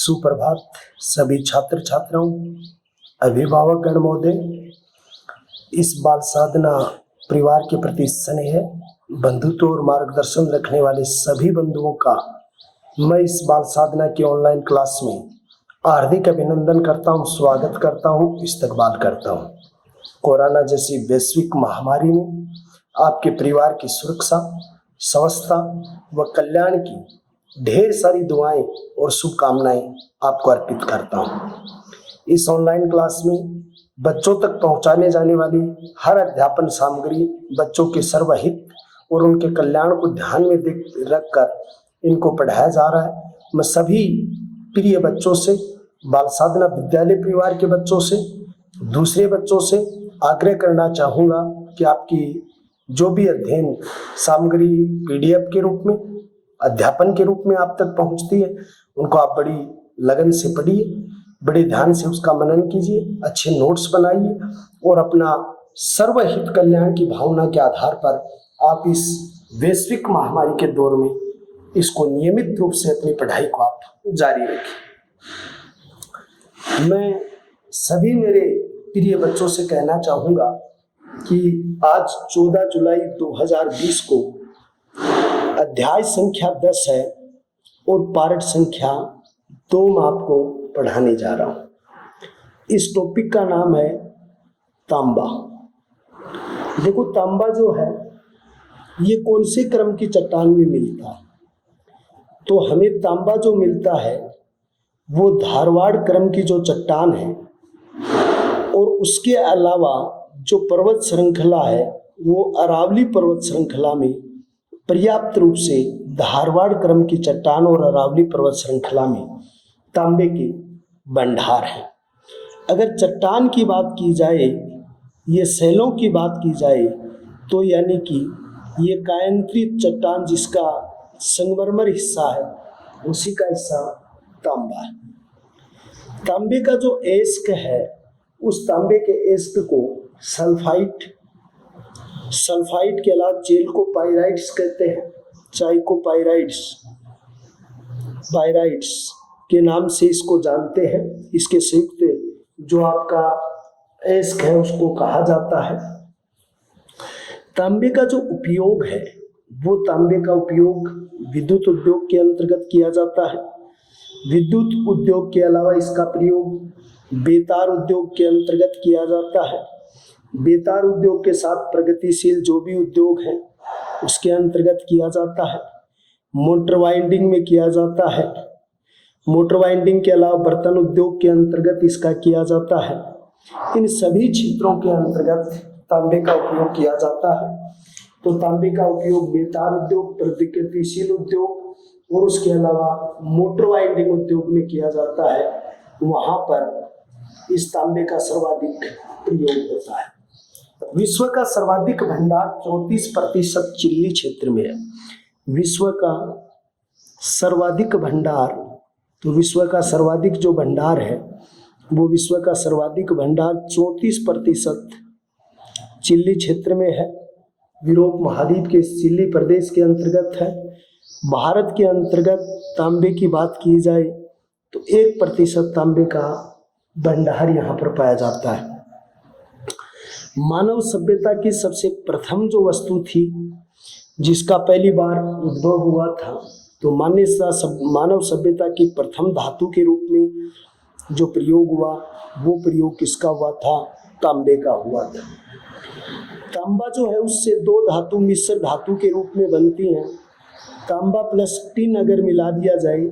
सुप्रभात सभी छात्र छात्राओं, अभिभावक गण महोदय। इस बाल साधना परिवार के प्रति स्नेह, बंधुत्व और मार्गदर्शन रखने वाले सभी बंधुओं का मैं इस बाल साधना की ऑनलाइन क्लास में हार्दिक अभिनंदन करता हूं, स्वागत करता हूं, इस्तकबाल करता हूं। कोरोना जैसी वैश्विक महामारी में आपके परिवार की सुरक्षा, स्वस्थता व कल्याण की ढेर सारी दुआएं और शुभकामनाएं आपको अर्पित करता हूं। इस ऑनलाइन क्लास में बच्चों तक पहुंचाने जाने वाली हर अध्यापन सामग्री बच्चों के सर्वहित और उनके कल्याण को ध्यान में रखकर इनको पढ़ाया जा रहा है। मैं सभी प्रिय बच्चों से, बाल साधना विद्यालय परिवार के बच्चों से, दूसरे बच्चों से आग्रह करना चाहूँगा कि आपकी जो भी अध्ययन सामग्री पीडीएफ के रूप में, अध्यापन के रूप में आप तक पहुंचती है, उनको आप बड़ी लगन से पढ़िए, बड़े ध्यान से उसका मनन कीजिए, अच्छे नोट्स बनाइए और अपना सर्वहित कल्याण की भावना के आधार पर आप इस वैश्विक महामारी के दौर में इसको नियमित रूप से अपनी पढ़ाई को आप जारी रखें। मैं सभी मेरे प्रिय बच्चों से कहना चाहूँगा कि आज 14 जुलाई 2020 को अध्याय संख्या 10 है और पाठ संख्या 2 मैं आपको पढ़ाने जा रहा हूं। इस टॉपिक का नाम है तांबा। देखो, तांबा जो है ये कौन से क्रम की चट्टान में मिलता है? तो हमें तांबा जो मिलता है वो धारवाड़ क्रम की जो चट्टान है और उसके अलावा जो पर्वत श्रृंखला है वो अरावली पर्वत श्रृंखला में पर्याप्त रूप से धारवाड़ क्रम की चट्टान और अरावली पर्वत श्रृंखला में तांबे के भंडार हैं। अगर चट्टान की बात की जाए, ये शैलों की बात की जाए, तो यानी कि ये कायंत्रित चट्टान जिसका संगमरमर हिस्सा है उसी का हिस्सा तांबा है। तांबे का जो एस्क है, उस तांबे के एस्क को सल्फाइड के अलावा चेल्कोपाइराइड्स कहते हैं, पाइराइड्स के नाम से इसको जानते हैं। इसके संयुक्त जो आपका एस्क है उसको कहा जाता है। तांबे का जो उपयोग है वो तांबे का उपयोग विद्युत उद्योग के अंतर्गत किया जाता है। विद्युत उद्योग के अलावा इसका प्रयोग बेतार उद्योग के अंतर्गत किया जाता है। बेतार उद्योग के साथ प्रगतिशील जो भी उद्योग है उसके अंतर्गत किया जाता है। मोटर वाइंडिंग में किया जाता है। मोटर वाइंडिंग के अलावा बर्तन उद्योग के अंतर्गत इसका किया जाता है। इन सभी क्षेत्रों के अंतर्गत तांबे का उपयोग किया जाता है। तो तांबे का उपयोग बेतार उद्योग, प्रगतिशील उद्योग और उसके अलावा मोटर वाइंडिंग उद्योग में किया जाता है। वहां पर इस तांबे का सर्वाधिक प्रयोग होता है। विश्व का सर्वाधिक भंडार 34% चिल्ली क्षेत्र में है। विश्व का सर्वाधिक भंडार, तो विश्व का सर्वाधिक जो भंडार है वो विश्व का सर्वाधिक भंडार 34% चिल्ली क्षेत्र में है। यूरोप महाद्वीप के चिल्ली प्रदेश के अंतर्गत है। भारत के अंतर्गत तांबे की बात की जाए तो 1% तांबे का भंडार यहाँ पर पाया जाता है। मानव सभ्यता की सबसे प्रथम जो वस्तु थी जिसका पहली बार उद्भव हुआ था, तो मानव सभ्यता की प्रथम धातु के रूप में जो प्रयोग हुआ वो प्रयोग किसका हुआ था? तांबे का हुआ था। तांबा जो है उससे 2 धातु मिश्र धातु के रूप में बनती हैं। तांबा प्लस टिन अगर मिला दिया जाए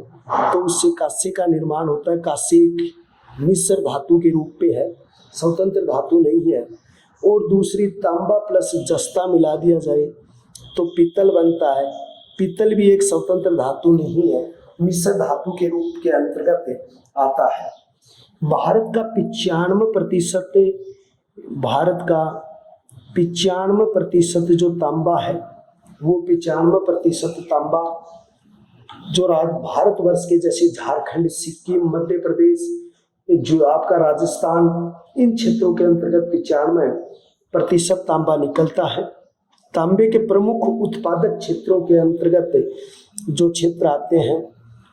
तो उससे कांस्य का निर्माण होता है। कांस्य एक मिश्र धातु के रूप में है, स्वतंत्र धातु नहीं है। और दूसरी तांबा प्लस जस्ता मिला दिया जाए तो पीतल बनता है। पीतल भी एक स्वतंत्र धातु नहीं है, मिश्र धातु के रूप के अंतर्गत आता है। भारत का 95% जो तांबा है वो 95% तांबा जो भारतवर्ष के जैसे झारखंड, सिक्किम, मध्य प्रदेश, जो आपका राजस्थान, इन क्षेत्रों के अंतर्गत 95% तांबा निकलता है। तांबे के प्रमुख उत्पादक क्षेत्रों के अंतर्गत जो क्षेत्र आते हैं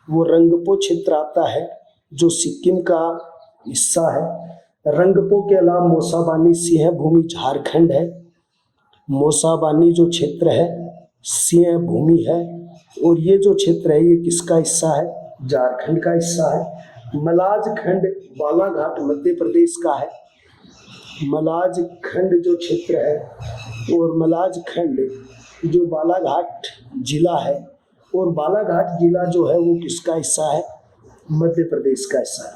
वो रंगपो क्षेत्र आता है, जो सिक्किम का हिस्सा है। रंगपो के अलावा मोसाबानी सिंह भूमि झारखंड है। मोसाबानी जो क्षेत्र है सिंह भूमि है, और ये जो क्षेत्र है ये किसका हिस्सा है? झारखंड का हिस्सा है। मलाज खंड बालाघाट मध्य प्रदेश का है। मलाज खंड जो क्षेत्र है और मलाज खंड जो बालाघाट जिला है, और बालाघाट जिला जो है वो किसका हिस्सा है? मध्य प्रदेश का हिस्सा है।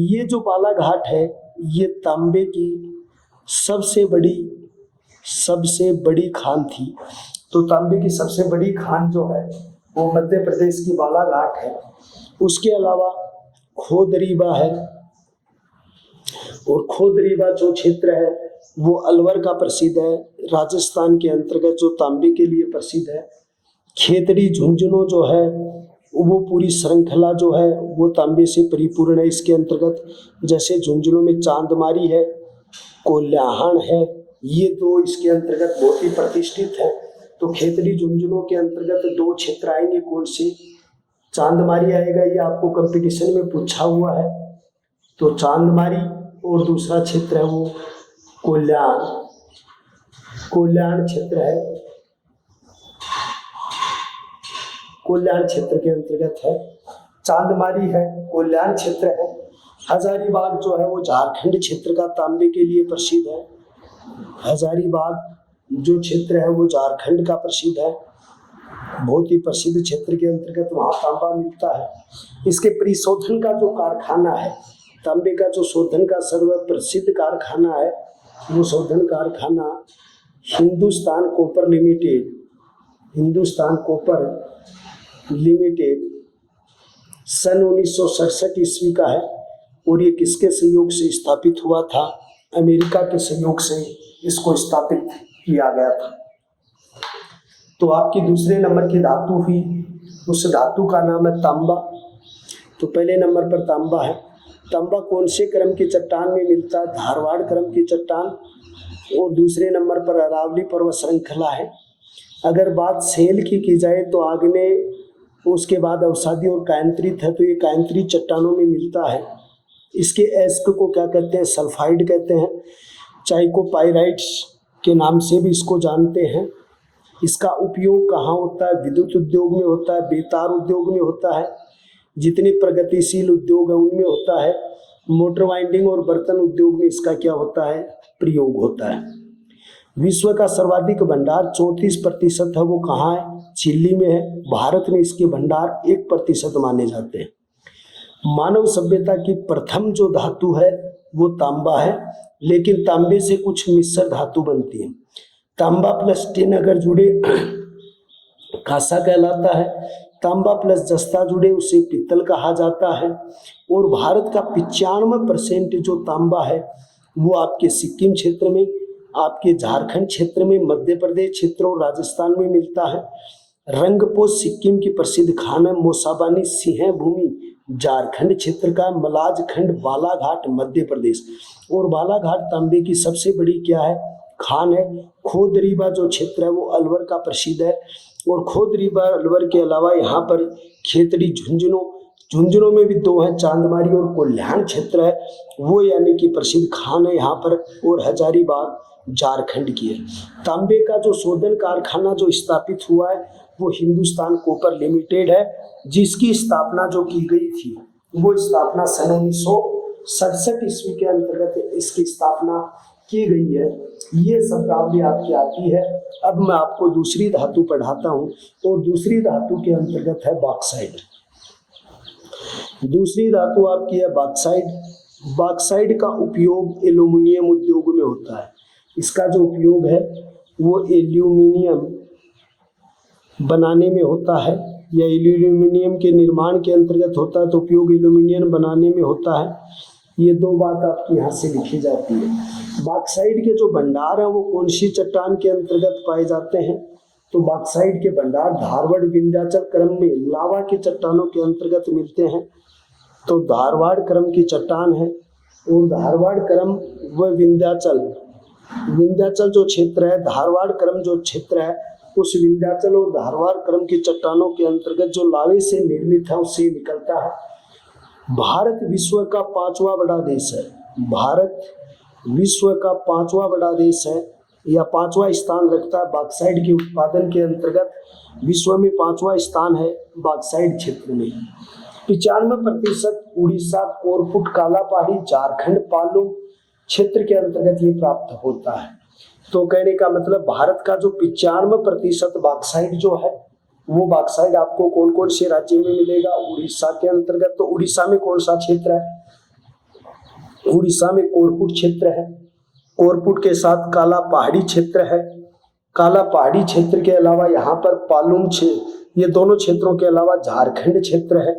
ये जो बालाघाट है ये तांबे की सबसे बड़ी खान थी। तो तांबे की सबसे बड़ी खान जो है वो मध्य प्रदेश की बालाघाट है। उसके अलावा खोदरीबा है, और खोदरीबा जो क्षेत्र है वो अलवर का प्रसिद्ध है, राजस्थान के अंतर्गत, जो तांबे के लिए प्रसिद्ध है। खेतड़ी झुंझुनू जो है वो पूरी श्रृंखला जो है वो तांबे से परिपूर्ण है। इसके अंतर्गत जैसे झुंझुनू में चांदमारी है, कोल्हान है, ये दो इसके अंतर्गत बहुत ही प्रतिष्ठित है। तो खेतड़ी झुंझुनू के अंतर्गत दो क्षेत्र आएंगे, कौन से? चांदमारी आएगा, ये आपको कंपटीशन में पूछा हुआ है। तो चांदमारी, और दूसरा क्षेत्र है वो कोल्हान क्षेत्र है, कोल्हान क्षेत्र के अंतर्गत है। चांदमारी है, कोल्हान क्षेत्र है। हजारीबाग जो है वो झारखंड क्षेत्र का तांबे के लिए प्रसिद्ध है। हजारीबाग जो क्षेत्र है वो झारखंड का प्रसिद्ध है, बहुत ही प्रसिद्ध क्षेत्र के अंतर्गत वहाँ तांबा मिलता है। इसके परिशोधन का जो कारखाना है, तांबे का जो शोधन का सर्व प्रसिद्ध कारखाना है, वो शोधन कारखाना हिंदुस्तान कॉपर लिमिटेड सन 1967 ईस्वी का है। और ये किसके सहयोग से स्थापित हुआ था? अमेरिका के सहयोग से इसको स्थापित किया गया था। तो आपकी दूसरे नंबर की धातु हुई, उस धातु का नाम है तांबा। तो पहले नंबर पर तांबा है। तांबा कौन से क्रम की चट्टान में मिलता है? धारवाड़ क्रम की चट्टान। और दूसरे नंबर पर अरावली पर्वत श्रृंखला है। अगर बात सेल की जाए तो आग्नेय, उसके बाद अवसादी और कायंत्रित है, तो ये कायंत्रित चट्टानों में मिलता है। इसके एस्क को क्या कहते हैं? सल्फाइड कहते हैं। चाइकोपाइराइट्स के नाम से भी इसको जानते हैं। इसका उपयोग कहाँ होता है? विद्युत उद्योग में होता है, बेतार उद्योग में होता है, जितने प्रगतिशील उद्योग है उनमें होता है। मोटर वाइंडिंग और बर्तन उद्योग में इसका क्या होता है? प्रयोग होता है। विश्व का सर्वाधिक भंडार 34% है, वो कहाँ है? चिली में है। भारत में इसके भंडार 1% माने जाते हैं। मानव सभ्यता की प्रथम जो धातु है वो तांबा है, लेकिन तांबे से कुछ मिश्र धातु बनती है। तांबा प्लस टिन अगर जुड़े कांसा कहलाता है। तांबा प्लस जस्ता जुड़े उसे पित्तल कहा जाता है। और भारत का 95% जो तांबा है वो आपके सिक्किम क्षेत्र में, आपके झारखंड क्षेत्र में, मध्य प्रदेश क्षेत्र और राजस्थान में मिलता है। रंगपो सिक्किम की प्रसिद्ध खान है। मोसाबानी सिंह भूमि झारखंड क्षेत्र का। मलाज खंड बालाघाट मध्य प्रदेश। और बालाघाट तांबे की सबसे बड़ी क्या है? खान है। खोदरीबा जो क्षेत्र है वो अलवर का प्रसिद्ध है। और खोदरीबा अलवर के अलावा यहाँ पर खेतड़ी झुंझुनू में भी दो हैं, चांदमारी और कोल्हान क्षेत्र है वो यानी कि प्रसिद्ध खान है यहाँ पर। और हजारीबाग झारखंड की है। तांबे का जो शोधन कारखाना जो स्थापित हुआ है वो हिंदुस्तान कॉपर लिमिटेड है, जिसकी स्थापना जो की गई थी वो स्थापना सन 1967 ईस्वी के अंतर्गत इसकी स्थापना की गई है। ये शब्दावली आपकी आती है। अब मैं आपको दूसरी धातु पढ़ाता हूँ, और दूसरी धातु के अंतर्गत है बॉक्साइड। दूसरी धातु आपकी है बॉक्साइड। बॉक्साइड का उपयोग एल्यूमिनियम उद्योग में होता है। इसका जो उपयोग है वो एल्यूमिनियम बनाने में होता है, या एल्यूमिनियम के निर्माण के अंतर्गत होता है। तो उपयोग एल्यूमिनियम बनाने में होता है। ये दो बात आपकी यहाँ से लिखी जाती है। बॉक्साइड के जो भंडार हैं वो कौन सी चट्टान के अंतर्गत पाए जाते हैं? तो बॉक्साइड के भंडार धारवाड़ विंध्याचल क्रम में लावा की चट्टानों के अंतर्गत मिलते हैं। तो धारवाड़ क्रम की चट्टान है। और धारवाड़ क्रम व विंध्याचल जो क्षेत्र है, धारवाड़ क्रम जो क्षेत्र है, उस विंध्याचल और धारवाड़ क्रम की चट्टानों के अंतर्गत जो लावे से निर्मित है उससे निकलता है। भारत विश्व का 5वां बड़ा देश है। भारत विश्व का 5वां बड़ा देश है या 5वां स्थान रखता है बॉक्साइट के उत्पादन के अंतर्गत। विश्व में 5वां स्थान है बॉक्साइट क्षेत्र में। 95% उड़ीसा, कोरपुट, काला पहाड़ी, झारखंड, पालू क्षेत्र के अंतर्गत ये प्राप्त होता है। तो कहने का मतलब भारत का जो 95% बॉक्साइट जो है वो बॉक्साइट आपको कौन कौन से राज्य में मिलेगा? उड़ीसा के अंतर्गत। तो उड़ीसा में कौन सा क्षेत्र है? उड़ीसा में कोरपुट क्षेत्र है। कोरपुट के साथ काला पहाड़ी क्षेत्र है। काला पहाड़ी क्षेत्र के अलावा यहाँ पर पालुम क्षेत्र, ये दोनों क्षेत्रों के अलावा झारखंड क्षेत्र है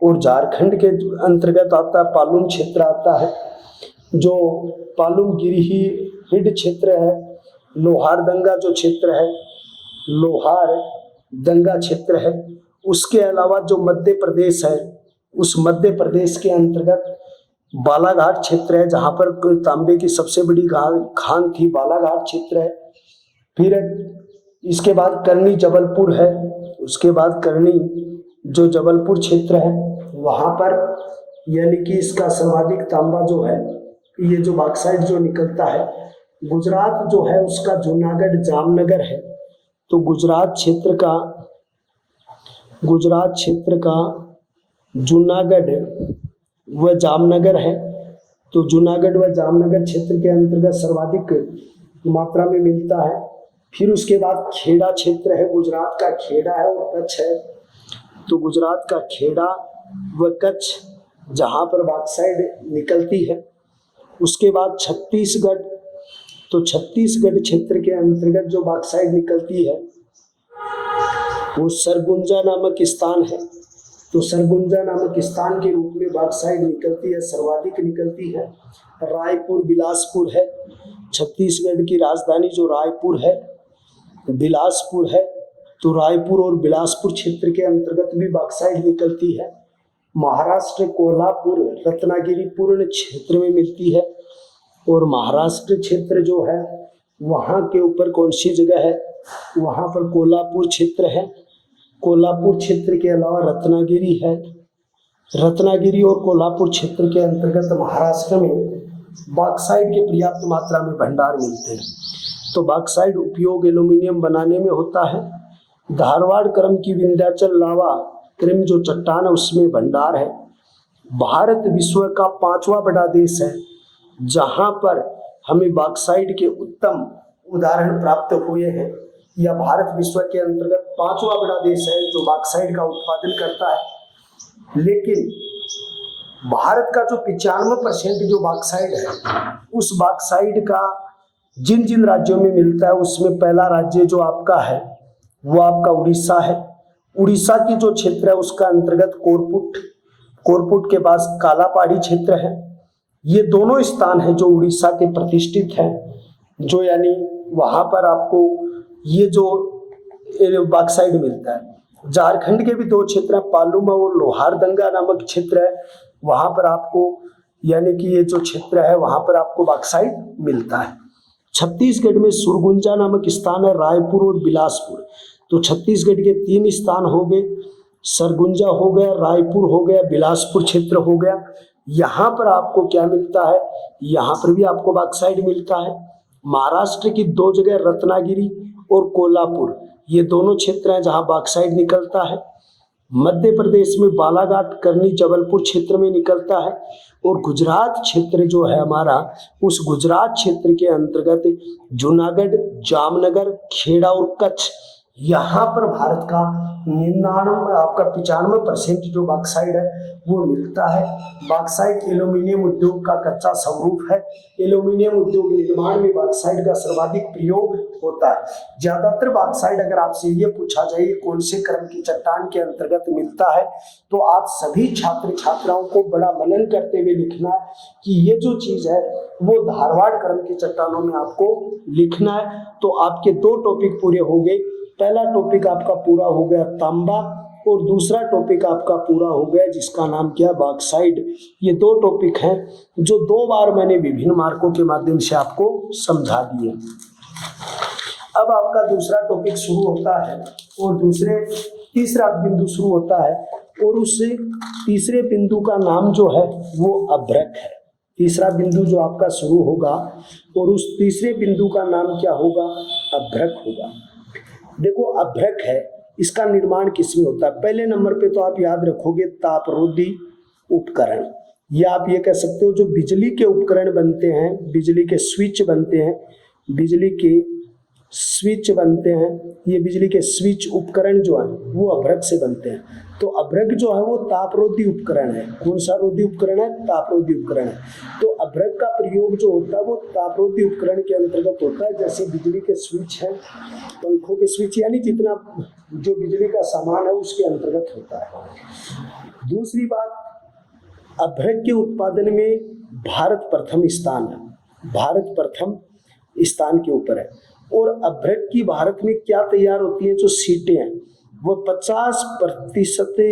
और झारखंड के अंतर्गत आता है पालुम क्षेत्र आता है, जो पालुम गिरिही हिड क्षेत्र है। लोहारदंगा जो क्षेत्र है, लोहार दंगा क्षेत्र है। उसके अलावा जो मध्य प्रदेश है, उस मध्य प्रदेश के अंतर्गत बालाघाट क्षेत्र है, जहाँ पर तांबे की सबसे बड़ी खान थी, बालाघाट क्षेत्र है। फिर इसके बाद करनी जबलपुर है। उसके बाद करनी जो जबलपुर क्षेत्र है वहाँ पर यानी कि इसका सर्वाधिक तांबा जो है, ये जो बॉक्साइट जो निकलता है। गुजरात जो है उसका जूनागढ़, जामनगर है। तो गुजरात क्षेत्र का जूनागढ़ व जामनगर है। तो जूनागढ़ व जामनगर क्षेत्र के अंतर्गत सर्वाधिक मात्रा में मिलता है। फिर उसके बाद खेड़ा क्षेत्र है, गुजरात का खेड़ा है और कच्छ है। तो गुजरात का खेड़ा व कच्छ जहाँ पर बॉक्साइट निकलती है। उसके बाद छत्तीसगढ़, तो छत्तीसगढ़ क्षेत्र के अंतर्गत जो बॉक्साइट निकलती है वो सरगुंजा नामक स्थान है। तो सरगुंजा नामक स्थान के रूप में बॉक्साइट निकलती है, सर्वाधिक निकलती है। रायपुर, बिलासपुर है। छत्तीसगढ़ की राजधानी जो रायपुर है, बिलासपुर है। तो रायपुर और बिलासपुर क्षेत्र के अंतर्गत भी बॉक्साइट निकलती है। महाराष्ट्र, कोल्हापुर, रत्नागिरी पूर्ण क्षेत्र में मिलती है। और महाराष्ट्र क्षेत्र जो है वहाँ के ऊपर कौन सी जगह है? वहाँ पर कोल्हापुर क्षेत्र है। कोल्हापुर क्षेत्र के अलावा रत्नागिरी है। रत्नागिरी और कोल्हापुर क्षेत्र के अंतर्गत महाराष्ट्र में बॉक्साइट के पर्याप्त मात्रा में भंडार मिलते हैं। तो बॉक्साइट उपयोग एल्यूमिनियम बनाने में होता है। धारवाड़ क्रम की विंध्याचल लावा क्रम जो चट्टान है उसमें भंडार है। भारत विश्व का 5वां बड़ा देश है जहाँ पर हमें बॉक्साइट के उत्तम उदाहरण प्राप्त हुए हैं। यह भारत विश्व के अंतर्गत 5वां बड़ा देश है जो बॉक्साइट का उत्पादन करता है। लेकिन भारत का जो 95% जो बॉक्साइट है, उस बॉक्साइट का जिन जिन राज्यों में मिलता है उसमें पहला राज्य जो आपका है वो आपका उड़ीसा है। उड़ीसा की जो क्षेत्र है उसका अंतर्गत कोरपुट के पास काला पहाड़ी क्षेत्र है। ये दोनों स्थान है जो उड़ीसा के प्रतिष्ठित हैं, जो यानी वहाँ पर आपको ये जो बॉक्साइट मिलता है। झारखंड के भी 2 क्षेत्र हैं, पालुम और लोहारदंगा नामक क्षेत्र है। वहाँ पर आपको यानी कि ये जो क्षेत्र है वहाँ पर आपको बॉक्साइट मिलता है। छत्तीसगढ़ में सुरगुंजा नामक स्थान है, रायपुर और बिलासपुर। तो छत्तीसगढ़ के 3 स्थान हो गए, सरगुंजा हो गया, रायपुर हो गया, बिलासपुर क्षेत्र हो गया। यहाँ पर आपको क्या मिलता है? यहाँ पर भी आपको बॉक्साइट मिलता है। महाराष्ट्र की 2 जगह रत्नागिरी और कोल्हापुर, ये दोनों क्षेत्र हैं जहाँ बॉक्साइट निकलता है। मध्य प्रदेश में बालाघाट, करनी, जबलपुर क्षेत्र में निकलता है। और गुजरात क्षेत्र जो है हमारा, उस गुजरात क्षेत्र के अंतर्गत जूनागढ़, जामनगर, खेड़ा और कच्छ, यहाँ पर भारत का 95% जो बॉक्साइट है वो मिलता है। बॉक्साइट एल्यूमिनियम उद्योग का कच्चा स्वरूप है। एल्यूमिनियम उद्योग निर्माण में बॉक्साइट का सर्वाधिक प्रयोग होता है। ज्यादातर बॉक्साइट अगर आपसे ये पूछा जाए कौन से क्रम की चट्टान के अंतर्गत मिलता है, तो आप सभी छात्र छात्राओं को बड़ा मनन करते हुए लिखना है कि ये जो चीज है वो धारवाड़ क्रम की चट्टानों में आपको लिखना है। तो आपके 2 टॉपिक पूरे हो गए। पहला टॉपिक आपका पूरा हो गया तांबा और दूसरा टॉपिक आपका पूरा हो गया जिसका नाम क्या? बॉक्साइट। ये 2 टॉपिक हैं जो 2 बार मैंने विभिन्न मार्कों के माध्यम से आपको समझा दिए। अब आपका दूसरा टॉपिक शुरू होता है और तीसरा बिंदु शुरू होता है और उस तीसरे बिंदु का नाम जो है वो अभ्रक है। तीसरा बिंदु जो आपका शुरू होगा और उस तीसरे बिंदु का नाम क्या होगा? अभ्रक होगा। देखो अभ्रक है, इसका निर्माण किसमें होता है? पहले नंबर पे तो आप याद रखोगे तापरोधी उपकरण, या आप ये कह सकते हो जो बिजली के उपकरण बनते हैं, बिजली के स्विच बनते हैं, बिजली के स्विच बनते हैं, ये बिजली के स्विच उपकरण जो है वो अभ्रक से बनते हैं। तो अभ्रक जो है वो तापरोधी उपकरण है। कौन सा रोधी उपकरण है? तापरोधी उपकरण है। तो अभ्रक का प्रयोग जो होता है वो तापरोधी उपकरण के अंतर्गत होता है। जैसे बिजली के स्विच हैं, पंखों के स्विच, यानी जितना जो बिजली का सामान है उसके अंतर्गत होता है। दूसरी बात, अभ्रक के उत्पादन में भारत प्रथम स्थान है, भारत प्रथम स्थान के ऊपर है। और अभ्रक की भारत में क्या तैयार होती है? जो सीटें हैं वो 50%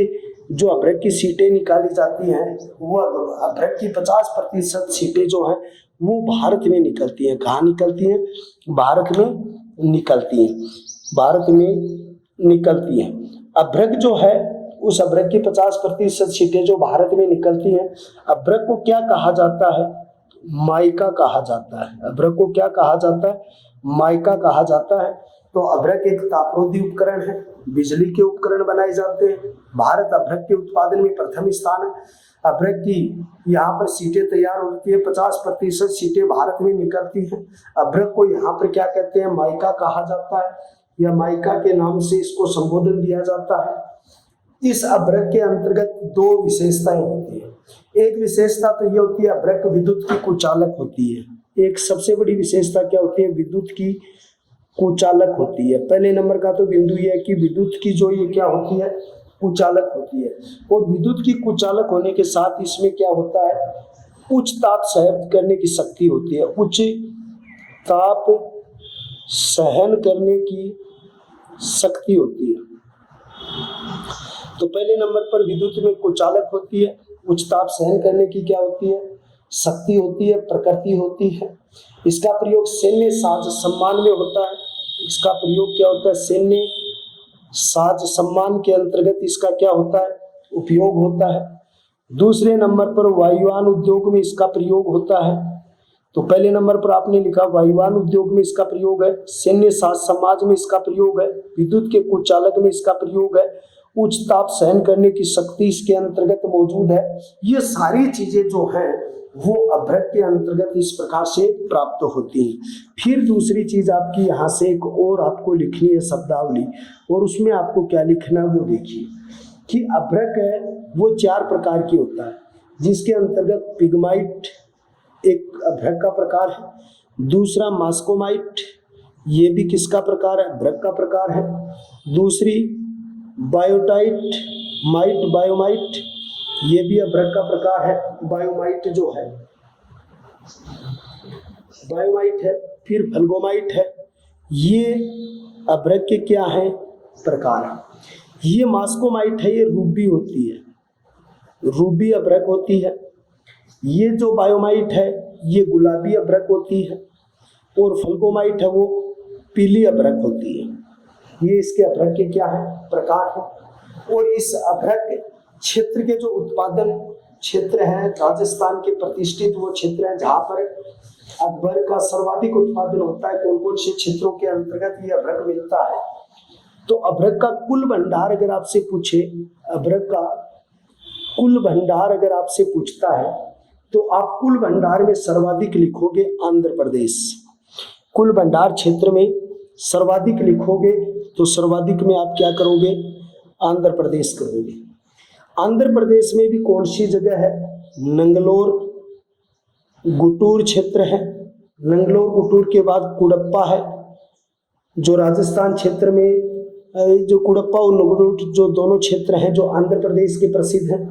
जो अभ्रक की सीटें निकाली जाती हैं, वो अभ्रक की 50% सीटें जो हैं वो भारत में निकलती हैं। कहाँ निकलती हैं? भारत में निकलती हैं, भारत में निकलती हैं। अभ्रक जो है, उस अभ्रक की 50% सीटें जो भारत में निकलती हैं, अभ्रक को क्या कहा जाता है? माइका कहा जाता है। अभ्रक को क्या कहा जाता है? माइका कहा जाता है। तो अभ्रक एक तापरोधी उपकरण है, बिजली के उपकरण बनाए जाते हैं। भारत अभ्रक के उत्पादन में प्रथम स्थान है। अभ्रक की यहाँ पर सीटें तैयार होती है, 50% सीटें भारत में निकलती हैं। अभ्रक को यहाँ पर क्या कहते हैं? माइका कहा जाता है, या माइका के नाम से इसको संबोधन दिया जाता है। इस अभ्रक के अंतर्गत दो विशेषताएं होती है। एक विशेषता तो ये होती है अभ्रक विद्युत की कुचालक होती है। एक सबसे बड़ी विशेषता क्या होती है? विद्युत की कुचालक होती है। पहले नंबर का तो बिंदु ये है कि विद्युत की जो ये क्या होती है? कुचालक होती है। और विद्युत की कुचालक होने के साथ इसमें क्या होता है? उच्च ताप सहन करने की शक्ति होती है, उच्च ताप सहन करने की शक्ति होती है। तो पहले नंबर पर विद्युत में कुचालक होती है, उच्च ताप सहन करने की क्या होती है? शक्ति होती है, प्रकृति होती है। इसका प्रयोग सैन्य साज सम्मान में होता है। इसका प्रयोग क्या होता है? सैन्य साज सम्मान के अंतर्गत इसका क्या होता है? उपयोग होता है। दूसरे नंबर पर वायुयान उद्योग में इसका प्रयोग होता है। तो पहले नंबर पर आपने लिखा वायुयान उद्योग में इसका प्रयोग है, सैन्य साज समाज में इसका प्रयोग है, विद्युत के कुचालक में इसका प्रयोग है, उच्च ताप सहन करने की शक्ति इसके अंतर्गत मौजूद है। ये सारी चीजें जो हैं वो अभ्रक के अंतर्गत इस प्रकार से प्राप्त होती हैं। फिर दूसरी चीज आपकी यहाँ से एक और आपको लिखनी है शब्दावली, और उसमें आपको क्या लिखना है वो देखिए कि अभ्रक है वो 4 प्रकार की होता है, जिसके अंतर्गत पिग्माइट एक अभ्रक का प्रकार है। दूसरा मास्कोमाइट, ये भी किसका प्रकार है? अभ्रक का प्रकार है। दूसरी बायोटाइट माइट, बायोमाइट, ये भी अभ्रक का प्रकार है। बायोमाइट जो है बायोमाइट है। फिर फल्गोमाइट है। ये अभ्रक के क्या है? प्रकार है। ये मास्कोमाइट है, ये रूबी होती है, रूबी अभ्रक होती है। ये जो बायोमाइट है ये गुलाबी अभ्रक होती है, और फल्गोमाइट है वो पीली अभ्रक होती है। ये इसके अभ्रक के क्या है? प्रकार है। और इस अभ्रक क्षेत्र के जो उत्पादन क्षेत्र हैं, राजस्थान के प्रतिष्ठित वो क्षेत्र हैं जहाँ पर अभ्रक का सर्वाधिक उत्पादन होता है। कौन कौन से क्षेत्रों के अंतर्गत ये अभ्रक मिलता है? तो अभ्रक का कुल भंडार अगर आपसे पूछे, अभ्रक का कुल भंडार अगर आपसे पूछता है तो आप कुल भंडार में सर्वाधिक लिखोगे आंध्र प्रदेश। कुल भंडार क्षेत्र में सर्वाधिक लिखोगे तो सर्वाधिक में आप क्या करोगे? आंध्र प्रदेश करोगे। आंध्र प्रदेश में भी कौन सी जगह है? नंगलोर गुटूर क्षेत्र है। नंगलोर गुटूर के बाद कुडप्पा है, जो राजस्थान क्षेत्र में जो कुडप्पा और नंगलोर जो दोनों क्षेत्र हैं जो आंध्र प्रदेश के प्रसिद्ध हैं।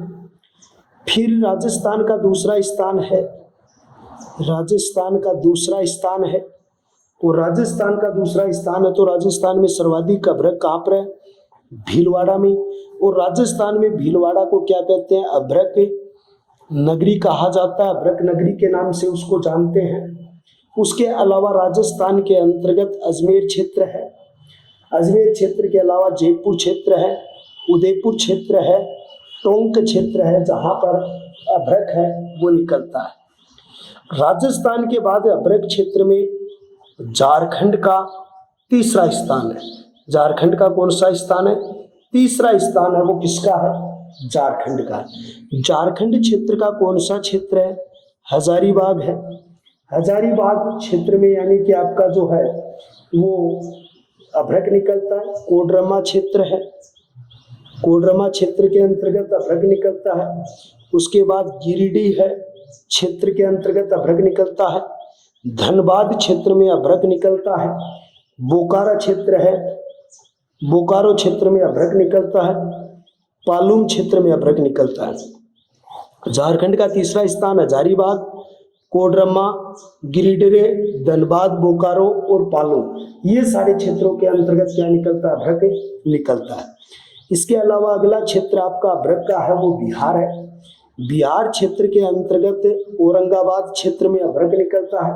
फिर राजस्थान का दूसरा स्थान है, राजस्थान का दूसरा स्थान है, और राजस्थान का दूसरा स्थान है तो राजस्थान में सर्वाधिक अभ्रक कहाँ पर है? भीलवाड़ा में। और राजस्थान में भीलवाड़ा को क्या कहते हैं? अभ्रक नगरी कहा जाता है, अभ्रक नगरी के नाम से उसको जानते हैं। उसके अलावा राजस्थान के अंतर्गत अजमेर क्षेत्र है, अजमेर क्षेत्र के अलावा जयपुर क्षेत्र है, उदयपुर क्षेत्र है, टोंक क्षेत्र है जहां पर अभ्रक है वो निकलता है। राजस्थान के बाद अभ्रक क्षेत्र में झारखंड का तीसरा स्थान है। झारखंड का कौन सा स्थान है? तीसरा स्थान है वो किसका है? झारखंड का। झारखंड क्षेत्र का कौन सा क्षेत्र है? हजारीबाग है। हजारीबाग क्षेत्र में यानी कि आपका जो है वो अभ्रक निकलता है। कोडरमा क्षेत्र है, कोडरमा क्षेत्र के अंतर्गत अभ्रक निकलता है। उसके बाद गिरिडीह है क्षेत्र के अंतर्गत अभ्रक निकलता है। धनबाद क्षेत्र में अभ्रक निकलता है। बोकारो क्षेत्र है, बोकारो क्षेत्र में अभ्रक निकलता है। पालुम क्षेत्र में अभ्रक निकलता है। झारखंड का तीसरा स्थान हजारीबाग, कोडरमा, गिरिडीह, धनबाद, बोकारो और पालुम, ये सारे क्षेत्रों के अंतर्गत क्या निकलता है? अभ्रक निकलता है। इसके अलावा अगला क्षेत्र आपका अभ्रक का है वो बिहार है। बिहार क्षेत्र के अंतर्गत औरंगाबाद क्षेत्र में अभ्रक निकलता है।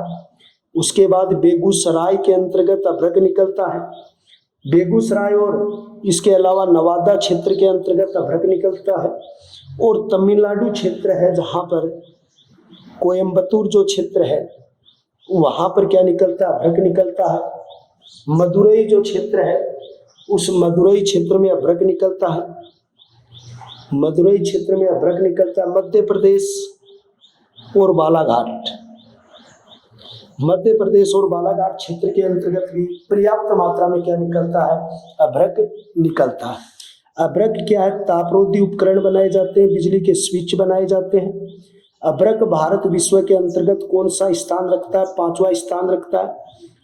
उसके बाद बेगूसराय के अंतर्गत अभ्रक निकलता है। बेगूसराय और इसके अलावा नवादा क्षेत्र के अंतर्गत अभ्रक निकलता है। और तमिलनाडु क्षेत्र है जहाँ पर कोयम्बतूर जो क्षेत्र है वहाँ पर क्या निकलता है? अभ्रक निकलता है। मदुरई जो क्षेत्र है उस मदुरई क्षेत्र में अभ्रक निकलता है। मदुरई क्षेत्र में अभ्रक निकलता है। मध्य प्रदेश और बालाघाट, मध्य प्रदेश और बालाघाट क्षेत्र के अंतर्गत भी पर्याप्त मात्रा में क्या निकलता है? अभ्रक निकलता है। अभ्रक क्या है? तापरोधी उपकरण बनाए जाते हैं, बिजली के स्विच बनाए जाते हैं। अभ्रक भारत विश्व के अंतर्गत कौन सा स्थान रखता है? 5वां स्थान रखता है।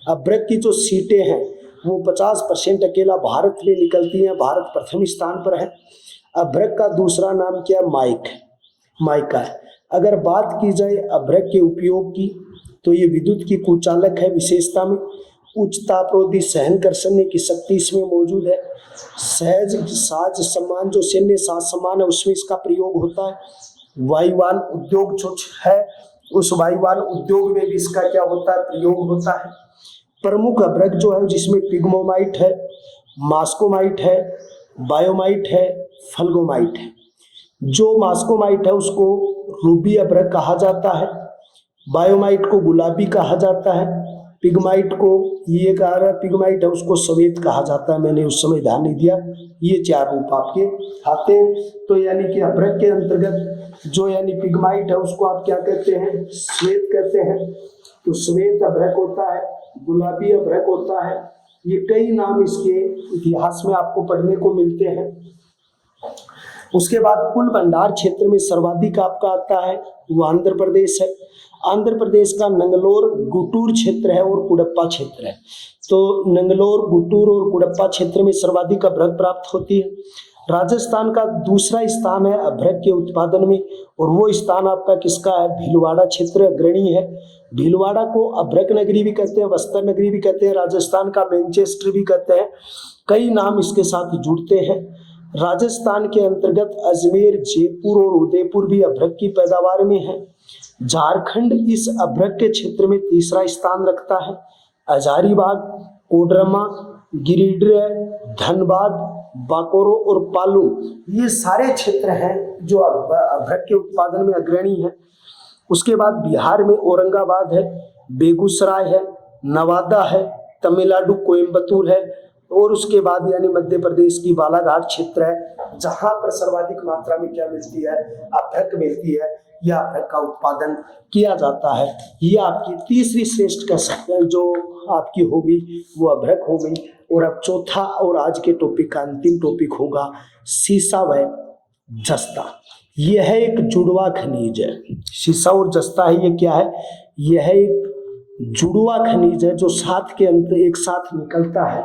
अभ्रक की जो सीटें हैं वो 50% अकेला भारत में निकलती हैं, भारत प्रथम स्थान पर है। अभ्रक का दूसरा नाम क्या है? माइका है। अगर बात की जाए अभ्रक के उपयोग की तो ये विद्युत की कुचालक है। विशेषता में उच्च तापरोधी सहन करने की शक्ति इसमें मौजूद है। सहज साज सम्मान जो सैन्य साज सम्मान है उसमें इसका प्रयोग होता है। वायुयान उद्योग जो है उस वायुयान उद्योग में भी इसका क्या होता है? प्रयोग होता है। प्रमुख अभ्रक जो है जिसमें पिग्मोमाइट है, मास्कोमाइट है, बायोमाइट है, फल्गोमाइट है। जो मास्कोमाइट है उसको रूबी अभ्रक कहा जाता है। बायोमाइट को गुलाबी कहा जाता है। पिग्माइट को ये कहा रहा पिग्माइट है उसको श्वेत कहा जाता है। मैंने उस समय ध्यान नहीं दिया। ये चार रूप आपके आते हैं। तो यानी कि अभ्रक के अंतर्गत जो यानी पिग्माइट है उसको आप क्या कहते हैं? श्वेत कहते हैं। तो श्वेत अभ्रक होता है, गुलाबी अभ्रक होता है। ये कई नाम इसके इतिहास में आपको पढ़ने को मिलते हैं। उसके बाद कुल भंडार क्षेत्र में सर्वाधिक आपका आता है वो आंध्र प्रदेश है। आंध्र प्रदेश का नंगलोर गुटूर क्षेत्र है और कुडप्पा क्षेत्र है। तो नंगलोर, गुटूर और कुडप्पा क्षेत्र में सर्वाधिक अभ्रक प्राप्त होती है। राजस्थान का दूसरा स्थान है अभ्रक के उत्पादन में और वो स्थान आपका किसका है? भीलवाड़ा क्षेत्र अग्रणी है। भीलवाड़ा को अभ्रक नगरी भी कहते हैं, बस्तर नगरी भी कहते हैं, राजस्थान का मैनचेस्टर भी कहते हैं। कई नाम इसके साथ जुड़ते हैं। राजस्थान के अंतर्गत अजमेर, जयपुर और उदयपुर भी अभ्रक की पैदावार में है। झारखंड इस अभ्रक के क्षेत्र में तीसरा स्थान रखता है। हजारीबाग, कोडरमा, गिरिडीह, धनबाद, बोकारो और पालू ये सारे क्षेत्र हैं जो अभ्रक के उत्पादन में अग्रणी है। उसके बाद बिहार में औरंगाबाद है, बेगूसराय है, नवादा है, तमिलनाडु कोयम्बतूर है और उसके बाद यानी मध्य प्रदेश की बालाघाट क्षेत्र है जहां पर सर्वाधिक मात्रा में क्या मिलती है? अभ्रक मिलती है या अभ्रक का उत्पादन किया जाता है। ये आपकी तीसरी श्रेष्ठ का सकते जो आपकी होगी वो अभ्रक हो गई। और अब चौथा और आज के टॉपिक का अंतिम टॉपिक होगा सीसा व जस्ता। यह एक जुड़वा खनिज है। सीसा और जस्ता है ये क्या है? यह एक जुड़वा खनिज है जो साथ के अंत एक साथ निकलता है।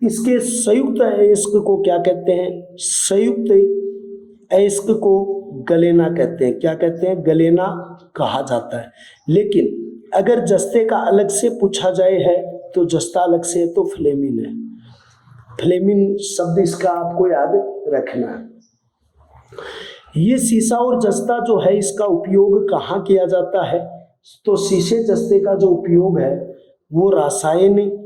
इसके संयुक्त अयस्क को क्या कहते हैं? संयुक्त अयस्क को गलेना कहते हैं। क्या कहते हैं? गलेना कहा जाता है। लेकिन अगर जस्ते का अलग से पूछा जाए है तो जस्ता अलग से है तो फ्लेमिन है। फ्लेमिन शब्द इसका आपको याद रखना है। ये सीसा और जस्ता जो है इसका उपयोग कहाँ किया जाता है? तो शीशे जस्ते का जो उपयोग है वो रासायनिक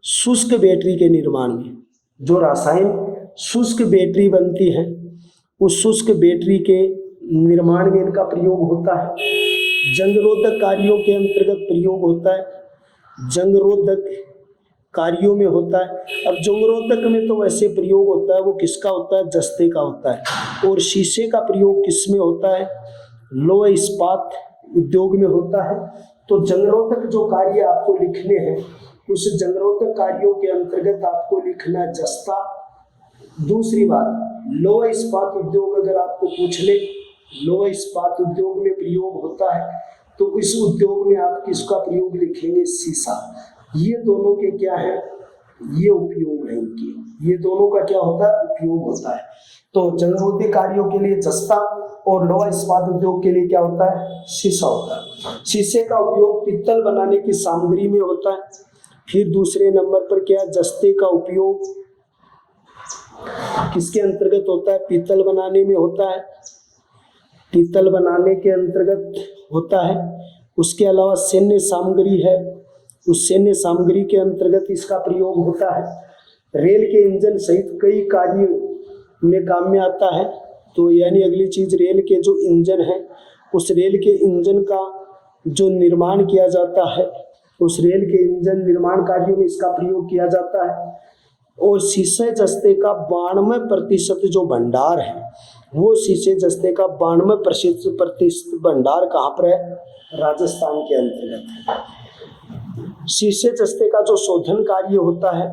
शुष्क बैटरी के निर्माण में, जो रासायन शुष्क बैटरी बनती है उस शुष्क बैटरी के निर्माण में इनका प्रयोग होता है। जंगरोधक कार्यों के अंतर्गत प्रयोग होता है, जंगरोधक कार्यों में होता है। अब जंगरोधक में तो वैसे प्रयोग होता है वो किसका होता है, जस्ते का होता है। और शीशे का प्रयोग किस में होता है, लोह इस्पात उद्योग में होता है। तो जंगरोधक जो कार्य आपको लिखने हैं उस जंगरोधक कार्यों के अंतर्गत आपको लिखना जस्ता। दूसरी बात, लोह इस्पात उद्योग अगर आपको पूछ ले, लोह इस्पात उद्योग में प्रयोग होता है तो इस उद्योग में आप किसका प्रयोग लिखेंगे, शीशा। ये दोनों के क्या है, ये उपयोग है इनके, ये दोनों का क्या होता है, उपयोग होता है। तो जंगरोधक कार्यों के लिए जस्ता और लोहा इस्पात उद्योग के लिए क्या होता है, शीशा होता है। शीशे का उपयोग पीतल बनाने की सामग्री में होता है। फिर दूसरे नंबर पर क्या, जस्ते का उपयोग किसके अंतर्गत होता है, पीतल बनाने में होता है, पीतल बनाने के अंतर्गत होता है। उसके अलावा सैन्य सामग्री है, उस सैन्य सामग्री के अंतर्गत इसका प्रयोग होता है। रेल के इंजन सहित कई कार्य में काम में आता है। तो यानी अगली चीज, रेल के जो इंजन है उस रेल के इंजन का जो निर्माण किया जाता है, उस रेल के इंजन निर्माण कार्यों में इसका प्रयोग किया जाता है। और शीशे जस्ते का 92% जो भंडार है वो शीशे जस्ते का 92% भंडार कहाँ पर है, राजस्थान के अंतर्गत है। शीशे जस्ते का जो शोधन कार्य होता है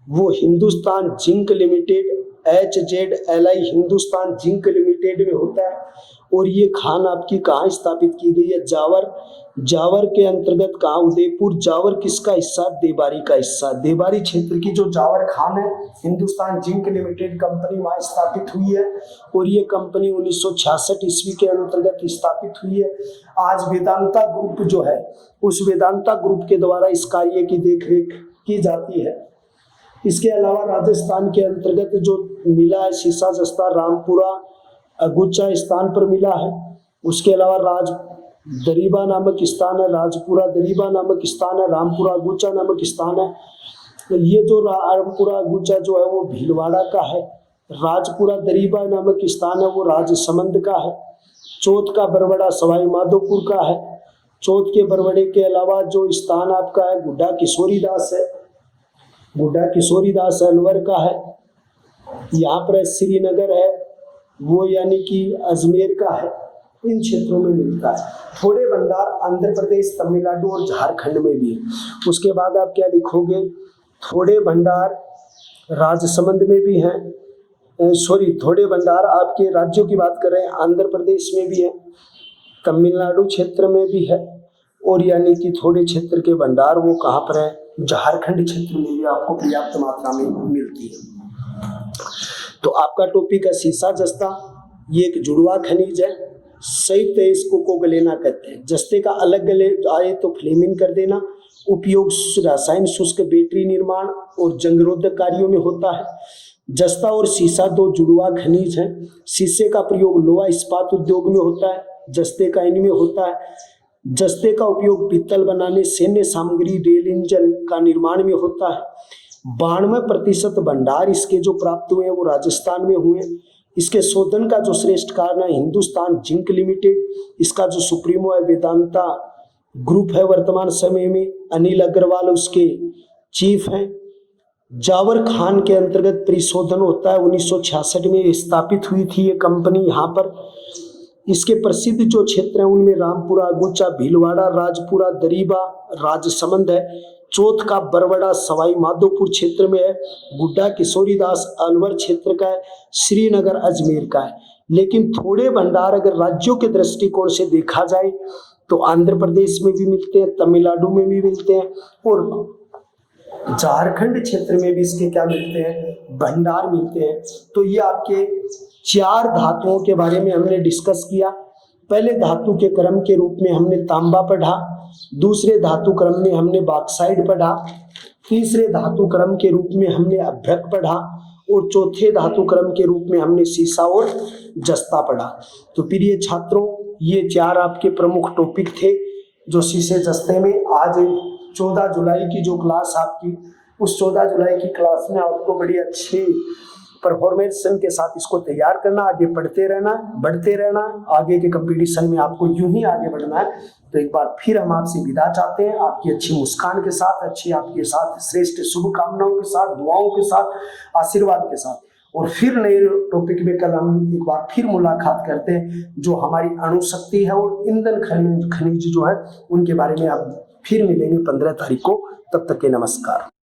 वो Hindustan zinc limited HZLI Hindustan zinc limited में होता है। और ये खान आपकी कहाँ स्थापित की गई है, जावर, जावर के अंतर्गत कहाँ, उदयपुर। जावर किसका हिस्सा, देबारी का हिस्सा। देबारी क्षेत्र की जो जावर खान है हिंदुस्तान जिंक लिमिटेड कंपनी वहाँ स्थापित हुई है। और ये कंपनी 1966 ईस्वी के अंतर्गत स्थापित हुई है। आज वेदांता ग्रुप जो है उस वेदांता ग्रुप के द्वारा इस कार्य की देखरेख की जाती है। इसके अलावा राजस्थान के अंतर्गत जो मिला है शीशा जस्ता, रामपुरा अगुचा स्थान पर मिला है। उसके अलावा राज दरीबा नामक स्थान है, राजपुरा दरीबा नामक स्थान है, रामपुरा अगुचा नामक स्थान है। तो ये जो रामपुरा अगुचा जो है वो भीलवाड़ा का है। राजपुरा दरीबा नामक स्थान है वो राजसमंद का है। चौथ का बरवड़ा सवाई माधोपुर का है। चौथ के बरवड़े के अलावा जो स्थान आपका है गुड्डा किशोरीदास है, गुड्डा किशोरीदास अलवर का है। यहाँ पर श्रीनगर है वो यानी कि अजमेर का है। इन क्षेत्रों में मिलता है। थोड़े भंडार आंध्र प्रदेश, तमिलनाडु और झारखंड में भी है। उसके बाद आप क्या लिखोगे, थोड़े भंडार राजसमंद में भी हैं, थोड़े भंडार आपके राज्यों की बात कर रहे हैं, आंध्र प्रदेश में भी है, तमिलनाडु क्षेत्र में भी है। और यानी कि थोड़े क्षेत्र के भंडार वो कहाँ पर है, झारखंड क्षेत्र में भी आपको पर्याप्त मात्रा में मिलती है। तो आपका टॉपिक है शीशा जस्ता। ये एक जुड़वा खनिज है, संयुक्त है, इसको कोगलेना कहते हैं। जस्ते का अलग गले आए तो फ्लेमिंग कर देना। उपयोग रासायन शुष्क बैटरी निर्माण और जंगरोधक कार्यों में होता है। जस्ता और शीशा दो जुड़वा खनिज हैं। शीशे का प्रयोग लोहा इस्पात उद्योग में होता है, जस्ते का इनमें होता है। जस्ते का उपयोग पीतल बनाने, सैन्य सामग्री, रेल इंजन का निर्माण में होता है। 92% भंडार इसके जो प्राप्त हुए हैं वो राजस्थान में हुए। इसके शोधन का जो श्रेष्ठ कारण है हिंदुस्तान जिंक लिमिटेड। इसका जो सुप्रीमो है वेदांता ग्रुप है। वर्तमान समय में अनिल अग्रवाल उसके चीफ हैं। जावर खान के अंतर्गत परिशोधन होता है। 1966 में स्थापित हुई थी ये कंपनी यहाँ पर। इसके प्रसिद्ध जो क्षेत्र हैं उनमें रामपुरा अगुचा, भीलवाड़ा, राजपुरा दरीबा, राजसमंद है। चौथ का बरवड़ा सवाई माधोपुर क्षेत्र में है। गुड्डा किशोरीदास अलवर क्षेत्र का है। श्रीनगर अजमेर का है। लेकिन थोड़े भंडार अगर राज्यों के दृष्टिकोण से देखा जाए तो आंध्र प्रदेश में भी मिलते हैं, तमिलनाडु में भी मिलते हैं और झारखंड क्षेत्र में भी इसके क्या मिलते हैं, भंडार मिलते हैं। तो ये आपके 4 धातुओं के बारे में हमने डिस्कस किया। पहले धातु के क्रम के रूप में हमने तांबा पढ़ा, दूसरे धातु क्रम में हमने बॉक्साइट पढ़ा, तीसरे धातु क्रम के रूप में हमने अभ्रक पढ़ा और चौथे धातु क्रम के रूप में हमने शीशा और जस्ता पढ़ा। तो प्रिय छात्रों, ये 4 आपके प्रमुख टॉपिक थे जो शीशे जस्ते में। आज 14 जुलाई की जो क्लास आपकी, उस 14 जुलाई की क्लास में आपको बड़ी अच्छी परफॉर्मेशन के साथ इसको तैयार करना, आगे बढ़ते रहना, बढ़ते रहना, आगे के कंपटीशन में आपको यूं ही आगे बढ़ना है। तो एक बार फिर हम आपसे विदा चाहते हैं, आपकी अच्छी मुस्कान के साथ, अच्छी आपके साथ श्रेष्ठ शुभकामनाओं के साथ, दुआओं के साथ, आशीर्वाद के साथ। और फिर नए टॉपिक में कल हम एक बार फिर मुलाकात करते हैं, जो हमारी अणुशक्ति है और ईंधन खनिज जो है उनके बारे में आप फिर मिलेंगे 15 तारीख को। तब तक के नमस्कार।